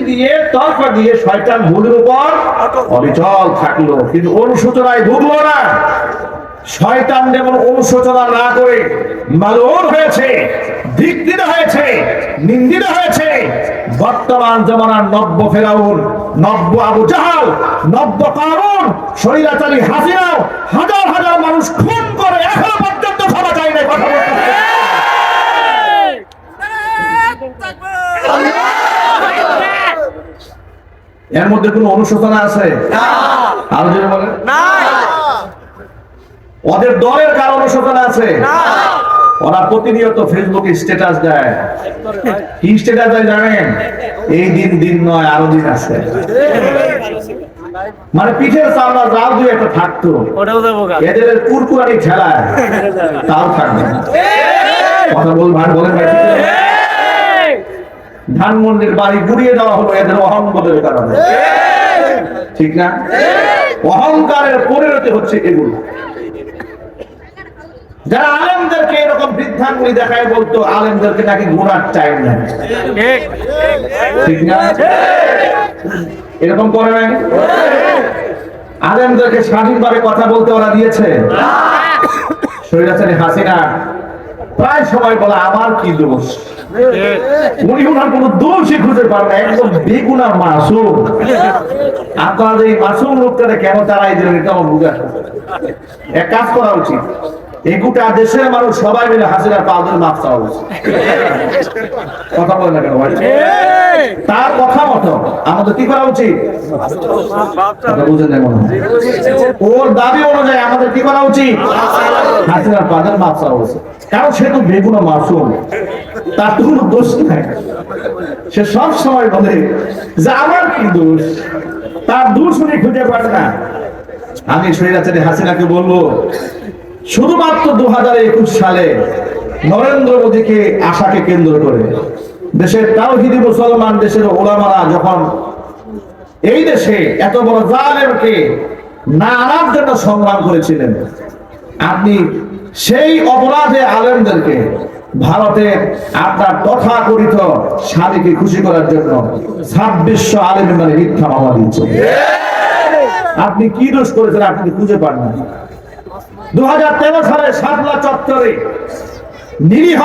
দিয়ে তরফা দিয়ে শয়তান ভুলের উপর অবিচল থাকলো, কিন্তু অনুশোচনায় ভুগলো না। শয়তান যেমন অনুশোচনা না করে মালউন হয়েছে, ধিক্কৃত হয়েছে, নিন্দিত হয়েছে, বর্তমান জমানার নব্য ফেরাউন, নব্য আবু জাহাল, নব্য কারুন, স্বৈরাচারী হাসিনা হাজার হাজার মানুষ খুন করে এখনো পর্যন্ত ক্ষমা চায় না। কথা বলতে এর মধ্যে কোন অনুশোচনা আছে? আরো যদি বলেন না। ওদের দলের কারো অনুশোচনা আছে? ওরা প্রতিনিয়ত ফেসবুকে স্ট্যাটাস দেয়। কি স্ট্যাটাস দেয় জানেন? এই দিন দিন নয়, আরো দিন আছে। মানে পিঠের চামড়া যাও দুই একটা থাকতো, এদের কুরকুরানি ঠেলায় তাও থাকবে। কথা বলেন ভাই, ধানমন্ডির বাড়ি গুড়িয়ে দেওয়া হলো এদের অহংবোধের কারণে, ঠিক না? অহংকারের পরিণতি হচ্ছে এগুলো। যারা আলেমদেরকে এরকম বৃদ্ধাঙ্গুলি দেখায় বলতো আলেমদেরকে নাকি গুনার টাইম নেই, ঠিক না? এরকম করে নাই? আলেমদেরকে স্বাধীনভাবে কথা বলতে ওরা দিয়েছে? স্বৈরাচারী হাসিনা প্রায় সময় বলে আমার কি দোষ, উনি ওনার কোন দোষই খুঁজে পান না, একদম বেগুনা মাসুম। আপনার এই মাসুম লোকটারে কেন তারাই দিলেন এটা আমার বুঝে আসে। এক কাজ করা উচিত, এই গোটা দেশের মানুষ সবাই মিলে হাসিনার পা ধরে মাপ চাওয়া উচিত। কথা বলে না কেন ভাই? তার কথা মতো আমাদের কি করা উচিত? বুঝে নেই মনে হয়। ওর দাবি অনুযায়ী আমাদের কি করা উচিত? হাসিনার পা ধরে মাপ চাওয়া উচিত। কারণ সে তো বেগুনা মাসুম, তার তো কোনো দোষ নাই। সে সব সময় বলে যে আমার কি দোষ, তার দোষ উনি খুঁজে পান না। আমি স্বৈরাচারী হাসিনাকে বলবো, শুধুমাত্র 2021 সালে নরেন্দ্র মোদীকে আশাকে কেন্দ্র করে দেশের তাওহীদি মুসলমান, দেশের ওলামারা যখন এই দেশে এত বড় জালেমকে না আনার জন্য সংগ্রাম করেছিলেন, আপনি সেই অপরাধে আলেমদেরকে ভারতে আপনার তথাকথিত স্বামীকে খুশি করার জন্য 2600 আলেম মানে মিথ্যা মামলা দিয়েছে। আপনি কি দোষ করেছেন আপনি খুঁজে পান না? 2013 সালে শাপলা চত্বরে নিরীহ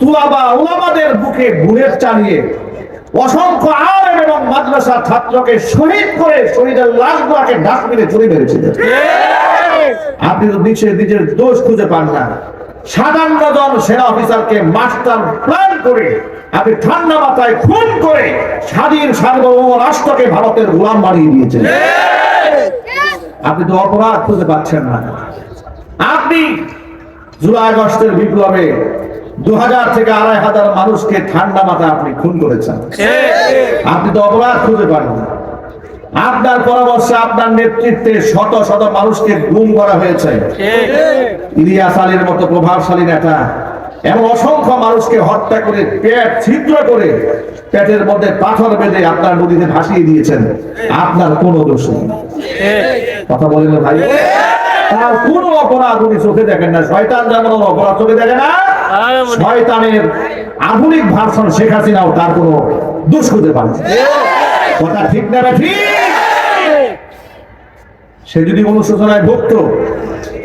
তুলাবা উলামাদের বুকে বুলেট চালিয়ে অসংখ্য আলেম এবং মাদ্রাসা ছাত্রকে শহীদ করে শহীদের লাশগুলোকে ডাস্টবিনে ছুঁড়ে মেরেছিলেন। আপনি তো নিজের দোষ খুঁজে পান না। 57 জন সেনা অফিসারকে মাস্টার প্ল্যান করে আপনি ঠান্ডা মাথায় খুন করে স্বাধীন সার্বভৌম রাষ্ট্রকে ভারতের গোলাম বানিয়ে দিয়েছেন। আপনি তো অপরাধ খুঁজে পাচ্ছেন না। আপনি জুলাই আগস্টের বিপ্লবে 2000 থেকে 2500 মানুষকে ঠান্ডা মাথায় আপনি খুন করেছেন। আপনি তো অপরাধ খুঁজে পান না। আপনার পরামর্শে আপনার নেতৃত্বে শত শত মানুষকে গুম করা হয়েছে। ইলিয়াস আলীর মতো প্রভাবশালী নেতা এমন অসংখ্য মানুষকে হত্যা করে পেট ছিদ্র করে পেটের মধ্যে পাথর বেঁধে আপনার নদীতে ভাসিয়ে দিয়েছেন। আপনার কোনো দোষ নেই। কথা বলেন ভাই, তার কোনো অপরাধ উনি চোখে দেখেন না। শয়তান যেমন অপরাধ চোখে দেখে না, শয়তানের আধুনিক ভার্সন শেখ হাসিনাও তার কোনো দোষ খুঁজে পান না। কথা ঠিক না ঠিক? সে যদি অনুশোচনায় ভুগতো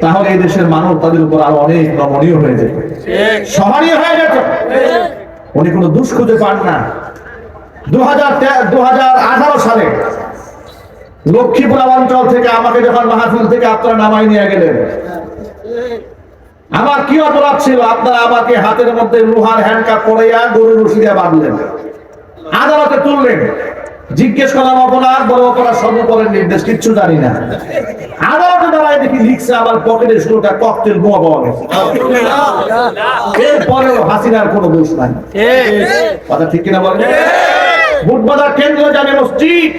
তাহলে এই দেশের মানুষ তাদের উপর আরো অনেক নমনীয় হয়ে যেত, সহনীয় হয়ে যেত। উনি কোনো দোষ খুঁজে পান না। 2018 সালে লক্ষ্মীপুর অঞ্চল থেকে আমাকে যখন মাহফিল থেকে আপনারা নামাই নিয়ে গেলেন, আমার কি অপরাধ ছিল? আপনারা আমাকে হাতের মধ্যে লোহার হ্যান্ডকাপ পরাইয়া গরুর রশি দিয়ে বাঁধলেন, আদালতে তুললেন। জিজ্ঞেস করলাম অপরাধ, বড় অপরাধ সর্বোপরের নির্দেশ, কিচ্ছু জানি না। আদালতে দাঁড়ায় দেখি লিখছে আমার পকেটে 16টা ককটেল বোমা পাওয়া গেছে। এরপরেও হাসিনার কোনো দোষ নাই। কথা ঠিক কিনা বলেন? বুটবাজার কেন্দ্রীয় জামে মসজিদ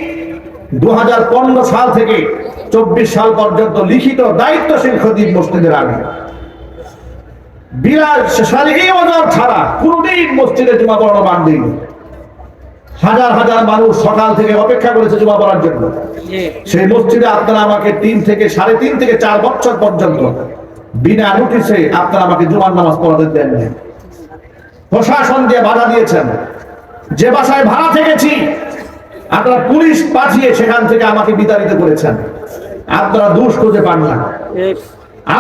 2015 সাল থেকে 24 সাল পর্যন্ত লিখিত দায়িত্বশীল খতিব মসজিদের আগে ছাড়া কোনদিন মসজিদে জুমা পড়ানো বাদ নেই। হাজার হাজার মানুষ সকাল থেকে অপেক্ষা করেছে জুমা পড়ার জন্য। সেই মসজিদে আপনারা আমাকে 3 থেকে 3.5 থেকে 4 বছর পর্যন্ত বিনা নোটিশে আপনারা আমাকে জুমার নামাজ পড়াতে দেননি। প্রশাসন দিয়ে বাধা দিয়েছেন। যে বাসায় ভাড়া থেকেছি আপনারা পুলিশ পাঠিয়ে সেখান থেকে আমাকে বিতাড়িত করেছেন। আপনারা দোষ খুঁজে পান না।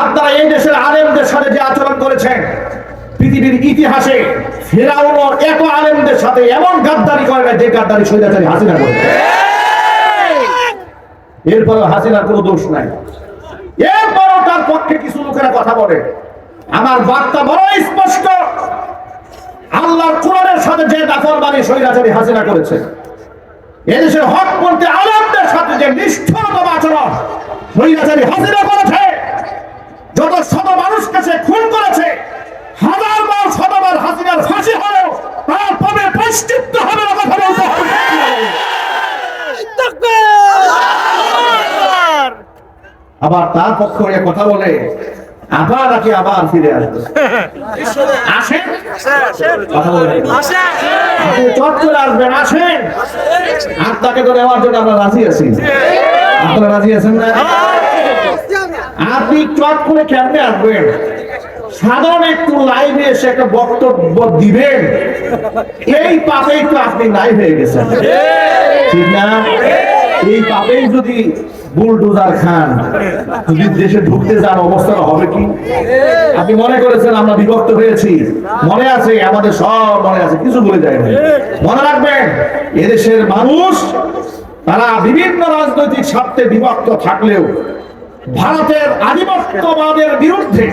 আপনারা এই দেশের আলেমদের সাথে যে আচরণ করেছেন, পৃথিবীর ইতিহাসে ফেরাউন এত আলেমদের সাথে এমন গাদ্দারি করে না যে গাদ্দারি স্বৈরাচারী হাসিনা করেছে। এরপরও হাসিনার কোনো দোষ নাই, এরপরও তার পক্ষে কিছু লোকেরা কথা বলে। আমার বার্তা বড় স্পষ্ট, আল্লাহর কোরআনের সাথে যে নাফরমানি স্বৈরাচারী হাসিনা করেছে, এদেশের হকপন্থী আলেমদের সাথে যে নিষ্ঠুরতম আচরণ স্বৈরাচারী হাসিনা করেছে, যত শত মানুষকে সে খুন করেছে, হাজার বার শতবার হাসিনার ফাঁসি হলেও তার পাবে প্রায়শ্চিত্ত হবে না, কথা বলতে হবে। আবার তার পক্ষ হয়ে কথা বলে আবার নাকি আবার ফিরে আসবে। আসেন, কথা বলেন, আপনি চট করে আসবেন, আসেন, আপনাকে তো নেওয়ার জন্য আমরা রাজি আছি। আপনারা রাজি আছেন না? আপনি চট করে কেমনে আসবেন? সাধারণ একটু লাইভে এসে একটা বক্তব্য দিবেন, এই পাপেই তো আপনি লাইভ হয়ে গেছেন, ঠিক না? এই পাপেই যদি বুলডোজার খান, যদি দেশে ঢুকতে যান, অবস্থা হবে কি? আপনি মনে করেছেন আমরা বিভক্ত হয়েছি? মনে আছে, আমাদের সব মনে আছে, কিছু ভুলে যায় না। মনে রাখবেন, এদেশের মানুষ তারা বিভিন্ন রাজনৈতিক স্বার্থে বিভক্ত থাকলেও ভারতের আধিপত্যবাদের বিরুদ্ধে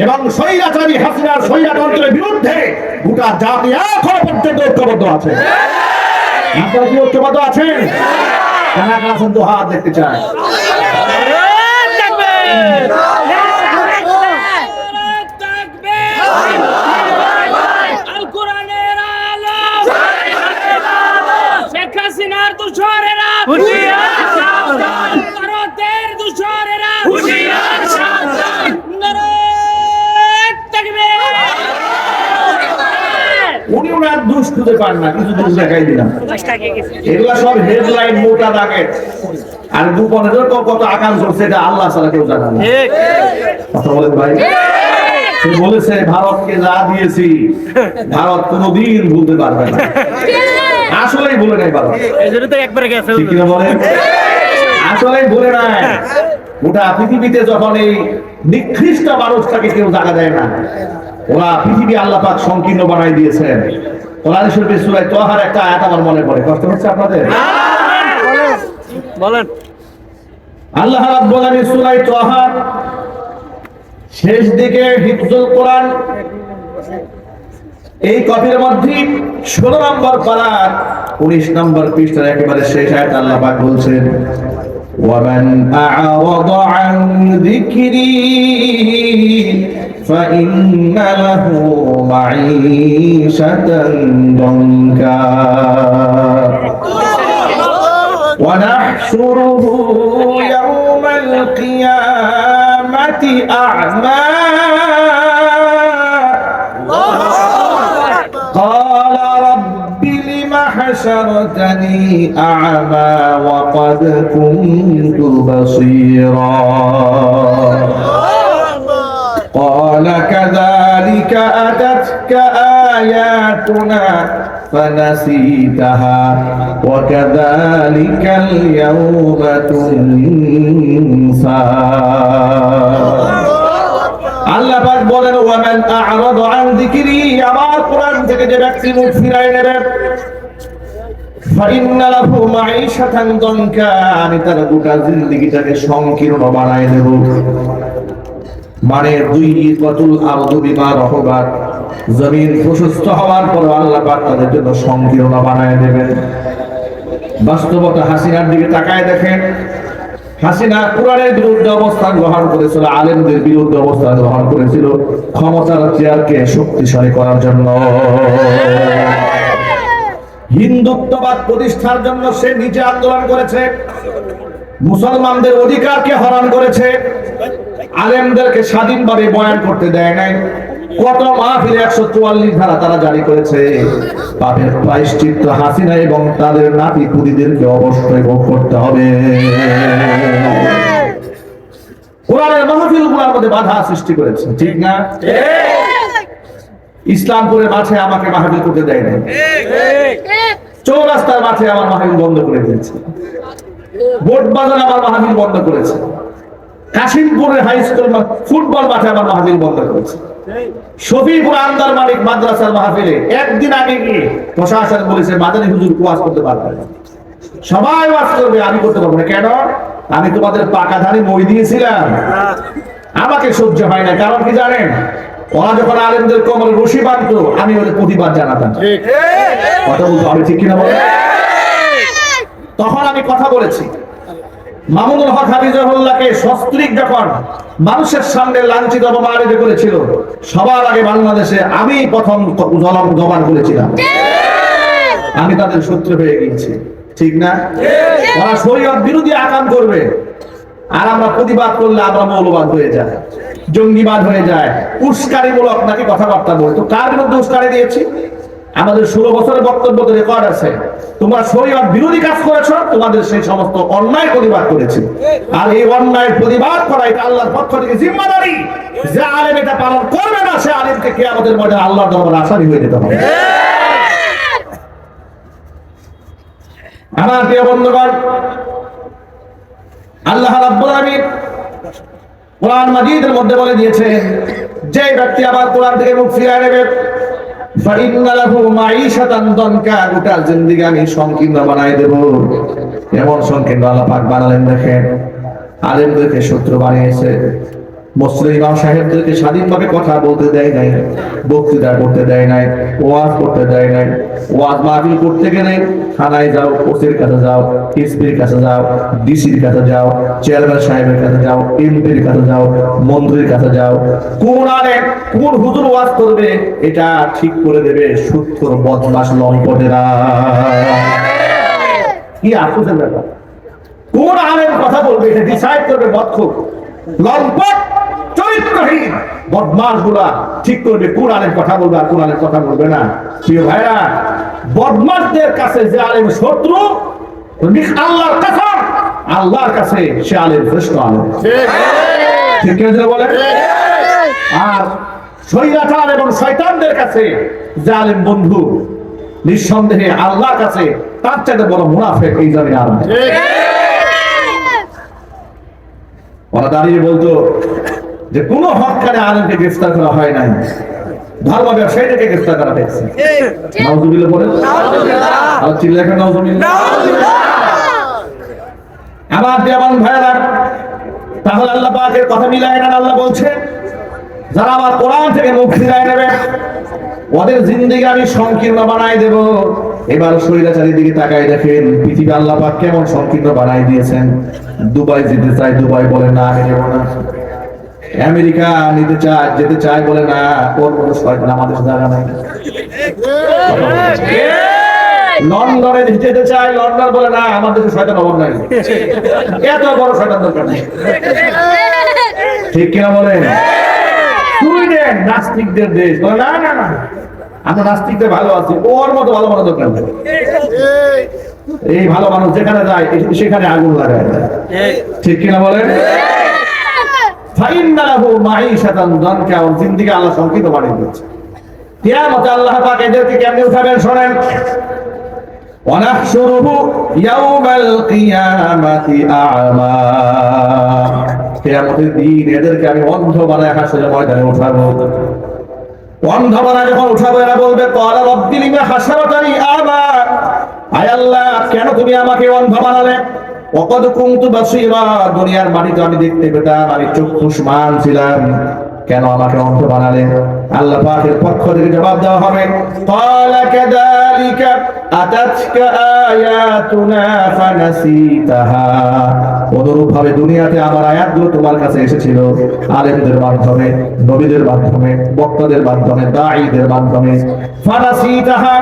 এবং স্বৈরাচারী হাসিনার স্বৈরতন্ত্রের বিরুদ্ধে গোটা জাতি এখনো পর্যন্ত ঐক্যবদ্ধ আছে। আপনারা কি ঐক্যবদ্ধ আছেন? কারা কারা আছেন তো হাত দেখতে চাই। উনি ওনার দোষ খুঁজে পান না, কিছু দোষ দেখাই দিলাম। এগুলা সব হেডলাইন, মোটা দাগে, আর গোপনে কত আকাম চলছে এটা আল্লাহ ছাড়া কেউ জানে না। কথা বলেন ভাই। সে বলেছে ভারতকে যা দিয়েছি ভারত কোনোদিন ভুলতে পারবে না। আসলেই ভুলে নাই ভারত, ঠিক কিনা বলেন? আসলেই ভুলে নাই। গোটা পৃথিবীতে যখন এই নিকৃষ্ট মানুষটাকে কেউ জায়গা দেয় না, ওরা পৃথিবী আল্লাহ পাক সংকীর্ণ বানাই দিয়েছেন। কোরআন শরীফের সূরা তাহার একটা আয়াত আমার মনে পড়ে, কষ্ট হচ্ছে আপনাদের? বলেন। আল্লাহ রাব্বুল আলামিন সূরা তাহার শেষ দিকে হিফজুল কোরআন এই কপির মধ্যে 16 নম্বর পারার 19 নম্বর পৃষ্ঠার একেবারে শেষ আয়াত আল্লাহ পাক বলছেন, وَمَنْ أَعْرَضَ عَنْ ذِكْرِي فَإِنَّ لَهُ مَعِيشَةً ضَنكًا وَنَحْشُرُهُ يَوْمَ الْقِيَامَةِ أَعْمَى قَالَ رَبِّ لِمَ حَشَرْتَنِي أَعْمَى وَقَدْ كُنْتُ بَصِيرًا قال كذلك أتتك آياتنا فنسيتها وكذلك اليوم تنسى আল্লাহ পাক বলেন, ওয়ামান আ'রাদা আন যিকরি, আমার কোরআন থেকে যে ব্যক্তি মুখ ফিরায় নেবে, ফাইন্না লাহু মাঈশাতান দানকা, আমি তার গোটা জিন্দেগিটাকে সংকীর্ণ বানায় দেব। মানে দুই কতুল আরদু বিমা রহবাত, জমিন প্রশস্ত হওয়ার পর আল্লাহ পাক তাদের জন্য সংকীর্ণ বানায় দেবেন। বাস্তবতা হাসিনার দিকে তাকায় দেখেন, হাসিনা কোরআনের বিরুদ্ধে অবস্থান গ্রহণ করেছিল, আলেমদের বিরুদ্ধে অবস্থান গ্রহণ করেছিল ক্ষমতার চেয়ারকে শক্তিশালী করার জন্য। হিন্দুত্ববাদ প্রতিষ্ঠার জন্য সে নিজে আন্দোলন করেছে, মুসলমানদের অধিকারকে হরণ করেছে, আলেমদেরকে স্বাধীনভাবে বয়ান করতে দেয় নাই, কত মাহফিলে 144 ধারা তারা জারি করেছে। পাপের প্রায়শ্চিত্ত হাসিনা এবং তাদের নাতি পুতিদেরকে অবশ্যই ভোগ করতে হবে। কোরআনের মাহফিলগুলোর মধ্যে বাধা সৃষ্টি করেছে, ঠিক না? ইসলামপুরের মাঠে আমাকে মাহফিল করতে দেয় নাই, চৌরাস্তার মাঠে আমার মাহফিল বন্ধ করে দিয়েছে, বোট বাজারে আমার মাহফিল বন্ধ করেছে, কাশিমপুরের হাই স্কুল ফুটবল মাঠে আমার মাহফিল বন্ধ করেছে, শফিপুর আন্দার মালিক মাদ্রাসার মাহফিলে একদিন আগে গিয়ে প্রশাসন বলেছে মাদানী হুজুর ওয়াজ করতে পারবে না, সবাই ওয়াজ করবে, আমি করতে পারবো না। কেন? আমি তোমাদের পাকাধারি মই দিয়েছিলাম, আমাকে সহ্য হয় না। কারণ কি জানেন? ওরা যখন আলেমদের কোমরে রশি বাঁধতো, আমি ওদের প্রতিবাদ জানাতাম। কথা বলতো, আমি ঠিক কিনা বলে? তখন আমি কথা বলেছি। মামুনুল হক হাফিজুল্লাহকে সস্ত্রীক যখন মানুষের সামনে লাঞ্ছিত অপমানিত করেছিল, সবার আগে বাংলাদেশে আমি প্রথম জবান করেছিলাম। আমি তাদের শত্রু হয়ে গিয়েছি, ঠিক না? ওরা শরীয়ত বিরোধী আকাম করবে, আর আমরা প্রতিবাদ করলে আমরা মৌলবাদ হয়ে যায়, জঙ্গিবাদ হয়ে যায়, উস্কানিমূলক নাকি কথাবার্তা বলে। তো কার বিরুদ্ধে উস্কানি দিয়েছি? আমাদের 16 বছরের বক্তব্য রেকর্ড আছে। তোমরা শরীয়ত বিরোধী কাজ করেছো, তোমাদের সেই সমস্ত অন্যায় প্রতিবাদ করেছি। আর এই অন্যায় প্রতিবাদ করা এটা আল্লাহর পক্ষ থেকে জিম্মাদারি। যে আলেম এটা পালন করবে না, সে আলেমকে কিয়ামতের ময়দানে আল্লাহর দরবারে আসামি হয়ে যেতে হবে। আমার প্রিয় বন্ধুগণ, আল্লাহ রাব্বুল আলামিন কোরআন মাজিদের মধ্যে বলে দিয়েছেন, যে ব্যক্তি আমার কোরআন থেকে মুখ ফিরিয়ে নেবে, ফাইন্না লাহু মাঈশাতান দানকা, গোটা জিন্দেগি আমি সংকীর্ণ বানাই দেব। এমন সংকীর্ণ আল্লাহ পাক বানালেন। দেখেন, আলেমদেরকে শত্রু বানিয়েছে, মুসলিম ইমাম সাহেবদেরকে স্বাধীনভাবে কথা বলতে দেয় নাই, বক্তৃতা করতে দেয় নাই, ওয়াজ করতে দেয় নাই। ওয়াজ মাহফিল করতে গেলে থানায় যাও, ওসির কাছে যাও, এসপির কাছে যাও, ডিসির কাছে যাও, চেয়ারম্যান সাহেবের কাছে যাও, এমপির কাছে যাও, মন্ত্রীর কাছে যাও। কোন আলেম কোন হুজুর ওয়াজ করবে এটা ঠিক করে দেবে সূত্র বদমাশ লম্পটেরা। কি আফসোসের ব্যাপার! কোন আলেম কথা বলবে এটা ডিসাইড করবে বদখোর, লম্পট, চরিত্রহীন বদমাশ গুলা ঠিক করবে কোন আলেম কথা বলবে আর কোন আলেম কথা বলবে না। প্রিয় ভাইরা, বদমাশদের কাছে যে আলেম শত্রু, আল্লাহর কসম, আল্লাহর কাছে সে আলেম শ্রেষ্ঠ আলেম। ঠিক কিনা বলেন? আর শয়তান এবং শয়তানদের কাছে যে আলেম বন্ধু, নিঃসন্দেহে আল্লাহর কাছে তার চাইতে বড় মুনাফিক এই জমিনে আর নেই। ওরা দাঁড়িয়ে বলতো যে কোন হক্কানে আলেমকে গ্রেফতার করা হয় নাই, ধর্ম ব্যবসায়ীদেরকে গ্রেফতার করা হয়েছে। নাউজুবিল্লাহ বলেন, আর চিল্লাকে নাউজুবিল্লাহ। আমার দেওয়ান ভাইরা, তাহলে আল্লাহ পাকের কথা মিলায় না। আল্লাহ বলছে, যারা আমার কোরআন থেকে মুখ ফিরায় নেবে, ওদের জিন্দেগি আমি সংকীর্ণ বানাই দেব। এবার শরীরাচারীর দিকে তাকাই দেখেন, পৃথিবী আল্লাহ পাক কেমন সংকীর্ণ বানাই দিয়েছেন। দুবাই যেতে চাই, দুবাই বলে না আমি নেব না। আমেরিকা নিতে চায়, যেতে চায়, বলে না, ওর কোনো শয়তান আমাদের জায়গা নাই। লন্ডনে যেতে চায়, লন্ডন বলে না, আমাদের শয়তান অভাব নাই, এত বড় শয়তান দরকার নেই। ঠিক কিনা বলেন? সুইডেন নাস্তিকদের দেশ, বলে না না না, আমরা নাস্তিকদের ভালো আছি, ওর মতো ভালো মানুষ দরকার নেই। এই ভালো মানুষ যেখানে যায় সেখানে আগুন লাগায়। ঠিক কিনা বলেন? ফাইন্না লাহু মাঈশাতান দানকা, ওর জিন্দেগি আল্লাহ সংকীর্ণ বানিয়ে দিয়েছে। কিয়ামতে আল্লাহ পাক এদেরকে কেমনে উঠাবেন শোনেন। ওয়ানাহশুরুহু ইয়াওমাল কিয়ামাতি আ'মা, কিয়ামতের দিন এদেরকে আমি অন্ধ বানায় হাসরের ময়দানে উঠাবো। অন্ধ বানায় যখন উঠাবো, এরা বলবে, ক্বালা রাব্বি লিমা হাশারাতানি আ'মা, আয় আল্লাহ কেন তুমি আমাকে অন্ধ বানালে? ওয়াকাদ কুনতু বাসীরা, দুনিয়ার মাটিতে আমি দেখতে পেতাম, আমি চক্ষুষ্মান ছিলাম, কেন আমাকে অন্ধ বানালে? আল্লাহ পাকের পক্ষ থেকে জবাব দেওয়া হবে, ক্বালা কাযালিকা আতাতকা আয়াতুনা ফানাসিতাহা, অনুরূপভাবে দুনিয়াতে আমার আয়াতগুলো তোমার কাছে এসেছিল, আলেমদের মাধ্যমে, নবীদের মাধ্যমে, বক্তাদের মাধ্যমে, দাঈদের মাধ্যমে। ফানাসিতাহা,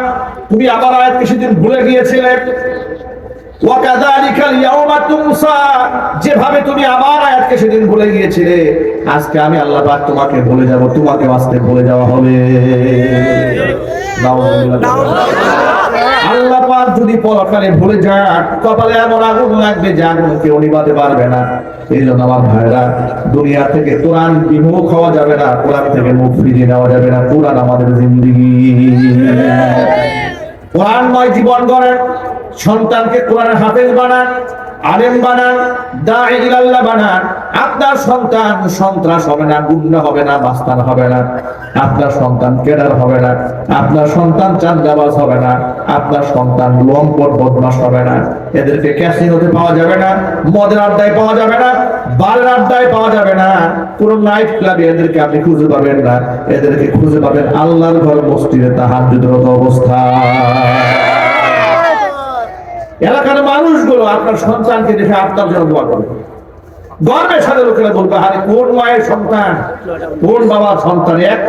তুমি আমার আয়াতকে সেদিন ভুলে গিয়েছিলে। ওয়াকাযালিকাল ইয়াওমা তুনসা, যেভাবে তুমি আমার আয়াতকে সেদিন ভুলে গিয়েছিলে, আজকে আমি আল্লাহ পাক তোমাকে ভুলে যাব, তোমাকে আজকে ভুলে যাওয়া হবে। আল্লাহ পাক যদি পরকালে ভুলে যান, কপালে এমন আগুন লাগবে যে আগুন কেউ নিভাতে পারবে না। এই জন্য আমার ভাইরা, দুনিয়া থেকে কোরআন বিমুখ হওয়া যাবে না, কোরআন থেকে মুখ ফিরিয়ে নেওয়া যাবে না। কোরআন আমাদের জিন্দেগি। কোরআনময় জীবন গড়েন, সন্তানকে কোরআনের হাফেজ বানান, আলেম বানান, দাঈ ইলাল্লাহ বানান। আপনার সন্তান সন্ত্রাস হবে না, গুন্ডা হবে না, মাস্তান হবে না, আপনার সন্তান কেডার হবে না, আপনার সন্তান চাঁদাবাজ হবে না, আপনার সন্তান লম্পট বদমাশ হবে না। এদেরকে ক্যাসিনোতে পাওয়া যাবে না, মদের আড্ডায় পাওয়া যাবে না, বারের আড্ডায় পাওয়া যাবে না, কোন নাইট ক্লাবে এদেরকে আপনি খুঁজে পাবেন না। এদেরকে খুঁজে পাবেন আল্লাহর ঘর মসজিদে তাহাজ্জুদরত অবস্থা। এলাকার মানুষগুলো আপনার সন্তানকে দেখে আপনার জন্য দোয়া করবে, গর্বের সাথে লোকেরা বলবে, আরে কোন মায়ের সন্তান, কোন বাবার সন্তান। এক